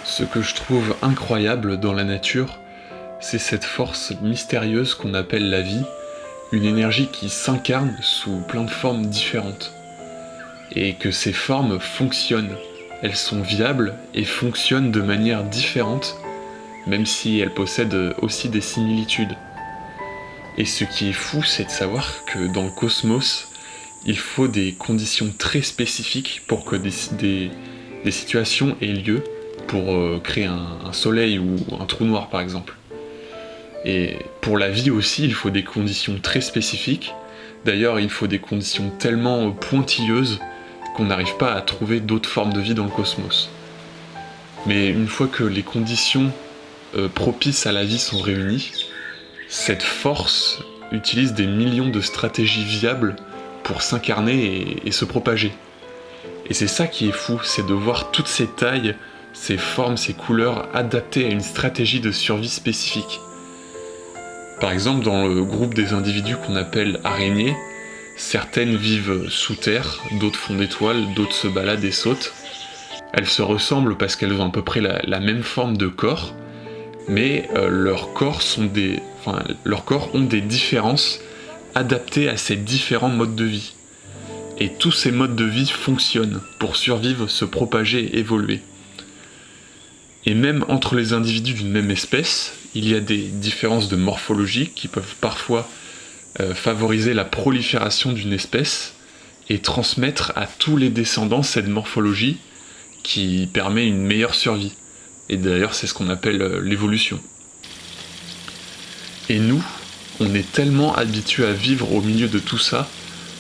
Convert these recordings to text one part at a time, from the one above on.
Ce que je trouve incroyable dans la nature, c'est cette force mystérieuse qu'on appelle la vie, une énergie qui s'incarne sous plein de formes différentes. Et que ces formes fonctionnent, elles sont viables et fonctionnent de manière différente, même si elles possèdent aussi des similitudes. Et ce qui est fou, c'est de savoir que dans le cosmos, il faut des conditions très spécifiques pour que des situations aient lieu, pour créer un soleil ou un trou noir par exemple. Et pour la vie aussi, il faut des conditions très spécifiques. D'ailleurs, il faut des conditions tellement pointilleuses qu'on n'arrive pas à trouver d'autres formes de vie dans le cosmos. Mais une fois que les conditions propices à la vie sont réunies, cette force utilise des millions de stratégies viables pour s'incarner et se propager. Et c'est ça qui est fou, c'est de voir toutes ces tailles, ces formes, ces couleurs adaptées à une stratégie de survie spécifique. Par exemple, dans le groupe des individus qu'on appelle araignées, certaines vivent sous terre, d'autres font des toiles, d'autres se baladent et sautent. Elles se ressemblent parce qu'elles ont à peu près la même forme de corps, mais leurs corps ont des différences adaptées à ces différents modes de vie. Et tous ces modes de vie fonctionnent pour survivre, se propager et évoluer. Et même entre les individus d'une même espèce, il y a des différences de morphologie qui peuvent parfois favoriser la prolifération d'une espèce et transmettre à tous les descendants cette morphologie qui permet une meilleure survie. Et d'ailleurs, c'est ce qu'on appelle l'évolution. Et nous, on est tellement habitués à vivre au milieu de tout ça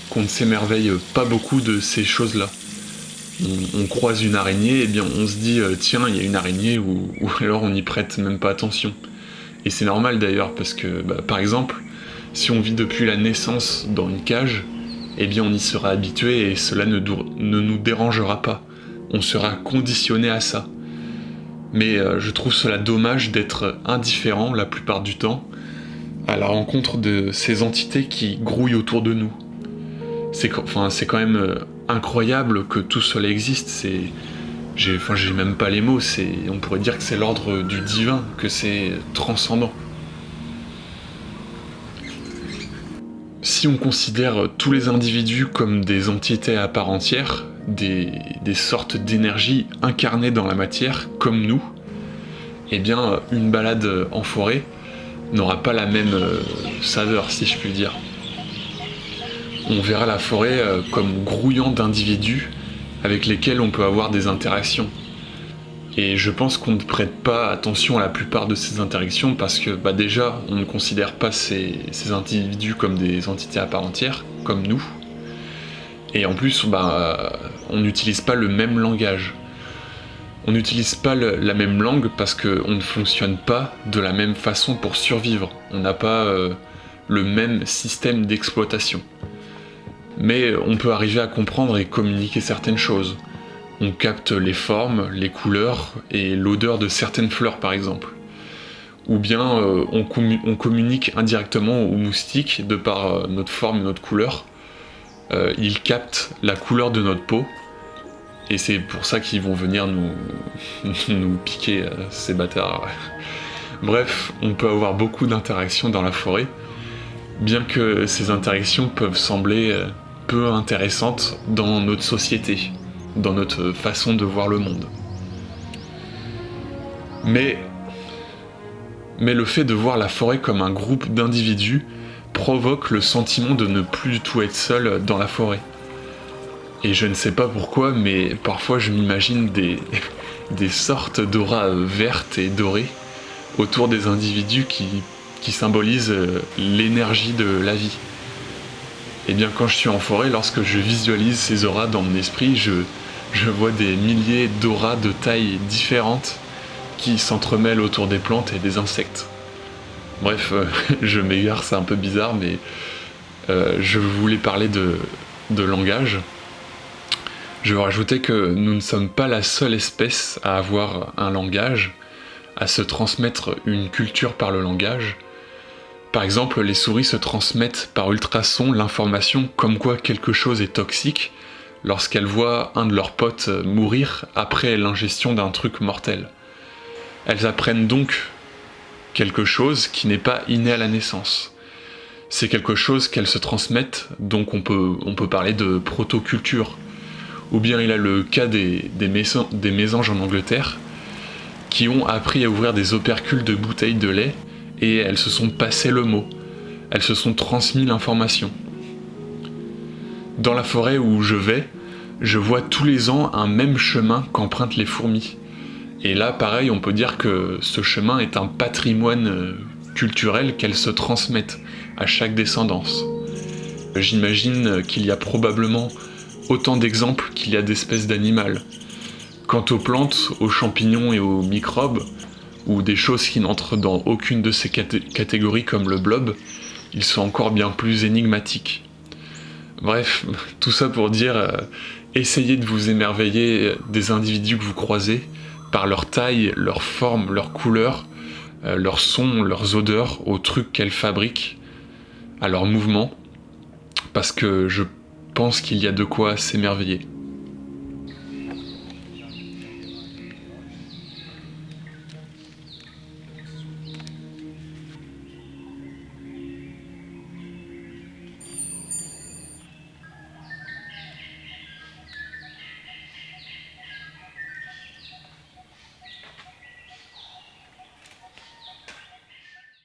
qu'on ne s'émerveille pas beaucoup de ces choses-là. On croise une araignée, et bien on se dit tiens, il y a une araignée, ou alors on n'y prête même pas attention. Et c'est normal d'ailleurs, parce que par exemple, si on vit depuis la naissance dans une cage, eh bien on y sera habitué et cela ne nous dérangera pas. On sera conditionné à ça. Mais je trouve cela dommage d'être indifférent la plupart du temps à la rencontre de ces entités qui grouillent autour de nous. C'est quand même incroyable que tout cela existe. J'ai même pas les mots. On pourrait dire que c'est l'ordre du divin, que c'est transcendant. Si on considère tous les individus comme des entités à part entière, des sortes d'énergie incarnées dans la matière, comme nous, eh bien, une balade en forêt n'aura pas la même saveur, si je puis dire. On verra la forêt comme grouillant d'individus avec lesquels on peut avoir des interactions. Et je pense qu'on ne prête pas attention à la plupart de ces interactions parce que déjà, on ne considère pas ces individus comme des entités à part entière, comme nous. Et en plus, on n'utilise pas le même langage. On n'utilise pas la même langue parce qu'on ne fonctionne pas de la même façon pour survivre. On n'a pas le même système d'exploitation. Mais on peut arriver à comprendre et communiquer certaines choses. On capte les formes, les couleurs et l'odeur de certaines fleurs par exemple. Ou bien on communique indirectement aux moustiques de par notre forme et notre couleur. Ils captent la couleur de notre peau et c'est pour ça qu'ils vont venir nous piquer, ces bâtards. Bref, on peut avoir beaucoup d'interactions dans la forêt, bien que ces interactions peuvent sembler peu intéressantes dans notre société, dans notre façon de voir le monde. Mais le fait de voir la forêt comme un groupe d'individus provoque le sentiment de ne plus du tout être seul dans la forêt. Et je ne sais pas pourquoi, mais parfois je m'imagine des sortes d'auras vertes et dorées autour des individus qui symbolisent l'énergie de la vie. Et bien quand je suis en forêt, lorsque je visualise ces auras dans mon esprit, je vois des milliers d'auras de tailles différentes qui s'entremêlent autour des plantes et des insectes. Bref, je m'égare, c'est un peu bizarre, mais je voulais parler de langage. Je veux rajouter que nous ne sommes pas la seule espèce à avoir un langage. à se transmettre une culture par le langage. Par exemple, les souris se transmettent par ultrasons l'information comme quoi quelque chose est toxique lorsqu'elles voient un de leurs potes mourir après l'ingestion d'un truc mortel. Elles apprennent donc quelque chose qui n'est pas inné à la naissance. C'est quelque chose qu'elles se transmettent, donc on peut parler de protoculture. Ou bien il y a le cas des mésanges en Angleterre, qui ont appris à ouvrir des opercules de bouteilles de lait, et elles se sont passées le mot. Elles se sont transmis l'information. Dans la forêt où je vais, je vois tous les ans un même chemin qu'empruntent les fourmis. Et là, pareil, on peut dire que ce chemin est un patrimoine culturel qu'elles se transmettent à chaque descendance. J'imagine qu'il y a probablement autant d'exemples qu'il y a d'espèces d'animaux. Quant aux plantes, aux champignons et aux microbes, ou des choses qui n'entrent dans aucune de ces catégories comme le blob, ils sont encore bien plus énigmatiques. Bref, tout ça pour dire, essayez de vous émerveiller des individus que vous croisez, par leur taille, leur forme, leur couleur, leurs sons, leurs odeurs, aux trucs qu'elles fabriquent, à leurs mouvements, parce que je pense qu'il y a de quoi s'émerveiller.